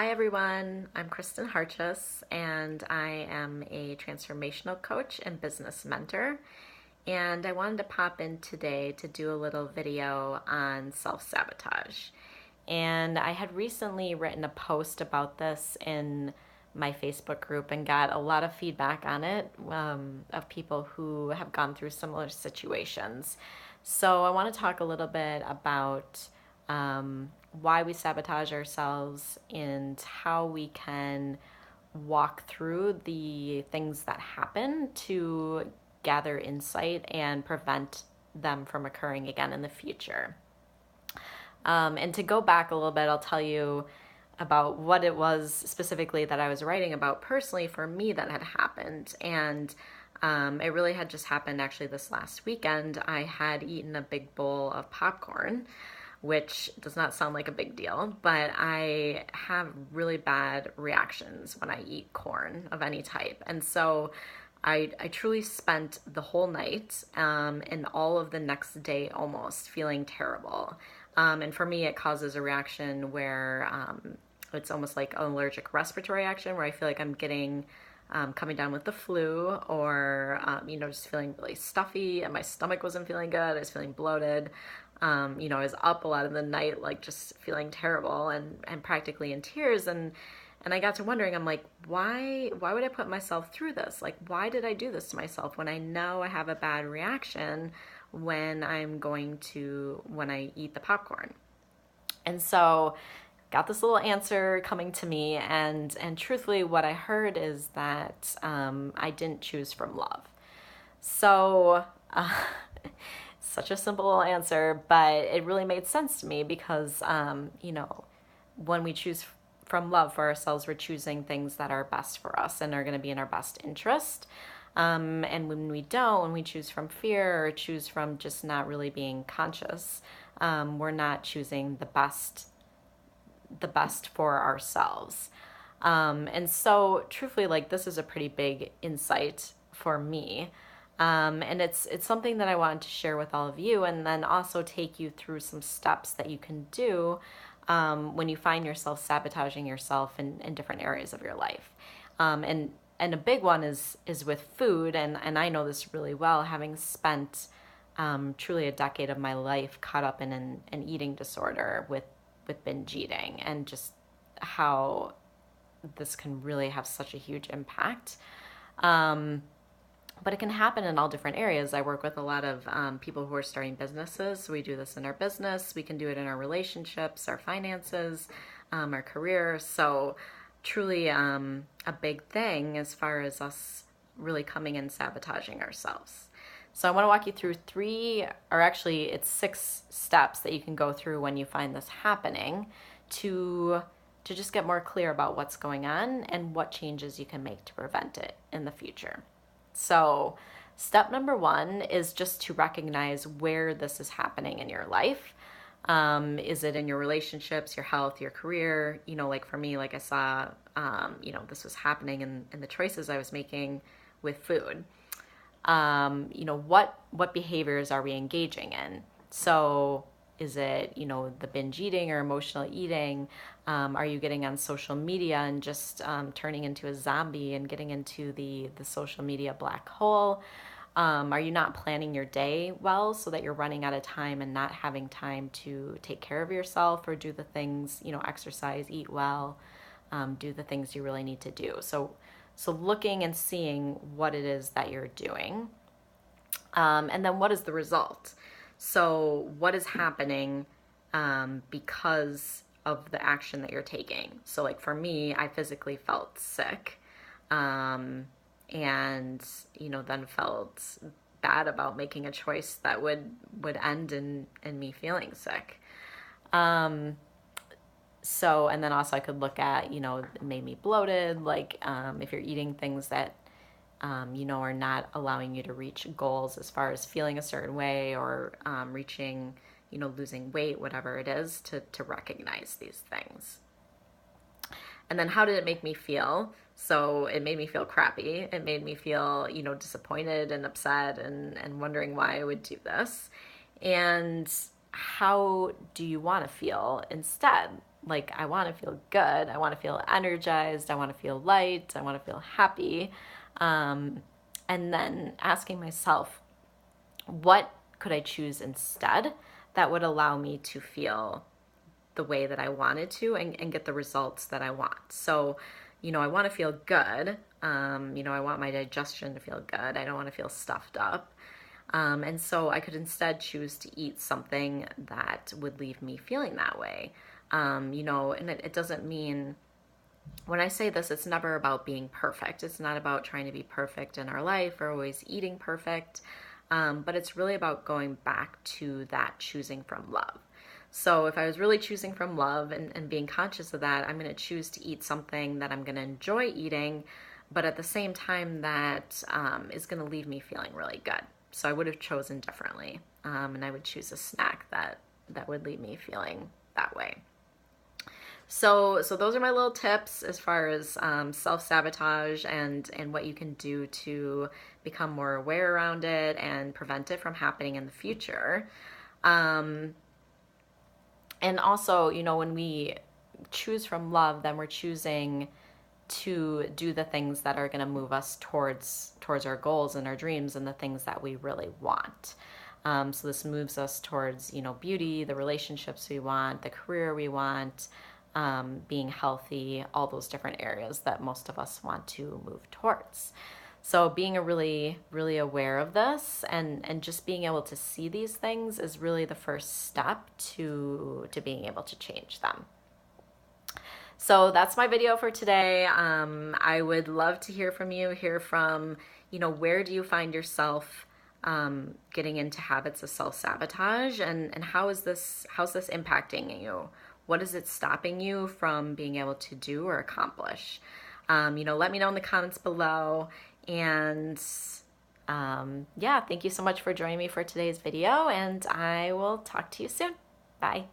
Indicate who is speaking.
Speaker 1: Hi everyone, I'm Kristen Harchis and I am a transformational coach and business mentor. And I wanted to pop in today to do a little video on self-sabotage. And I had recently written a post about this in my Facebook group and got a lot of feedback on it of people who have gone through similar situations. So I want to talk a little bit about why we sabotage ourselves and how we can walk through the things that happen to gather insight and prevent them from occurring again in the future. And to go back a little bit, I'll tell you about what it was specifically that I was writing about personally for me that had happened. And it really had just happened actually this last weekend. I had eaten a big bowl of popcorn, which does not sound like a big deal, but I have really bad reactions when I eat corn of any type. And so I truly spent the whole night and all of the next day almost feeling terrible. And for me, it causes a reaction where it's almost like an allergic respiratory reaction where I feel like I'm getting coming down with the flu or, just feeling really stuffy and my stomach wasn't feeling good. I was feeling bloated. I was up a lot of the night, like just feeling terrible and practically in tears. And I got to wondering, I'm like, why would I put myself through this? Like, why did I do this to myself when I know I have a bad reaction when when I eat the popcorn? And so got this little answer coming to me, and truthfully what I heard is that I didn't choose from love. So such a simple answer, but it really made sense to me because when we choose from love for ourselves, we're choosing things that are best for us and are going to be in our best interest. And when we choose from fear or choose from just not really being conscious, we're not choosing the best for ourselves. And so truthfully, like, this is a pretty big insight for me. And it's something that I wanted to share with all of you, and then also take you through some steps that you can do when you find yourself sabotaging yourself in different areas of your life. And a big one is with food, and I know this really well, having spent truly a decade of my life caught up in an eating disorder with binge eating, and just how this can really have such a huge impact. But it can happen in all different areas. I work with a lot of people who are starting businesses. So we do this in our business. We can do it in our relationships, our finances, our career. So truly a big thing as far as us really coming and sabotaging ourselves. So I want to walk you through it's 6 steps that you can go through when you find this happening to just get more clear about what's going on and what changes you can make to prevent it in the future. So step number 1 is just to recognize where this is happening in your life. Is it in your relationships, your health, your career? Like for me, like I saw, this was happening in the choices I was making with food. What behaviors are we engaging in? So is it, the binge eating or emotional eating? Are you getting on social media and just turning into a zombie and getting into the social media black hole? Are you not planning your day well so that you're running out of time and not having time to take care of yourself or do the things, exercise, eat well, do the things you really need to do? So looking and seeing what it is that you're doing. And then what is the result? So what is happening because of the action that you're taking? So like for me, I physically felt sick and, then felt bad about making a choice that would end in me feeling sick. So, and then also I could look at, it made me bloated, like if you're eating things that, are not allowing you to reach goals as far as feeling a certain way or reaching, losing weight, whatever it is, to recognize these things. And then how did it make me feel? So it made me feel crappy. It made me feel, disappointed and upset and wondering why I would do this. And how do you want to feel instead? like I want to feel good, I want to feel energized, I want to feel light, I want to feel happy. Um, and then asking myself, what could I choose instead that would allow me to feel the way that I wanted to and get the results that I want. So, I want to feel good. I want my digestion to feel good. I don't want to feel stuffed up. And so I could instead choose to eat something that would leave me feeling that way. And it doesn't mean, when I say this, it's never about being perfect. It's not about trying to be perfect in our life or always eating perfect. But it's really about going back to that choosing from love. So if I was really choosing from love and being conscious of that, I'm going to choose to eat something that I'm going to enjoy eating, but at the same time that is going to leave me feeling really good. So I would have chosen differently, and I would choose a snack that would leave me feeling that way. So those are my little tips as far as self-sabotage and what you can do to become more aware around it and prevent it from happening in the future. And also, when we choose from love, then we're choosing to do the things that are going to move us towards our goals and our dreams and the things that we really want. So this moves us towards, beauty, the relationships we want, the career we want, being healthy, all those different areas that most of us want to move towards. So being really aware of this and just being able to see these things is really the first step to being able to change them. So that's my video for today. I would love to hear from you, hear from, where do you find yourself getting into habits of self-sabotage, and how's this impacting you? What is it stopping you from being able to do or accomplish? Let me know in the comments below. And yeah, thank you so much for joining me for today's video, and I will talk to you soon. Bye.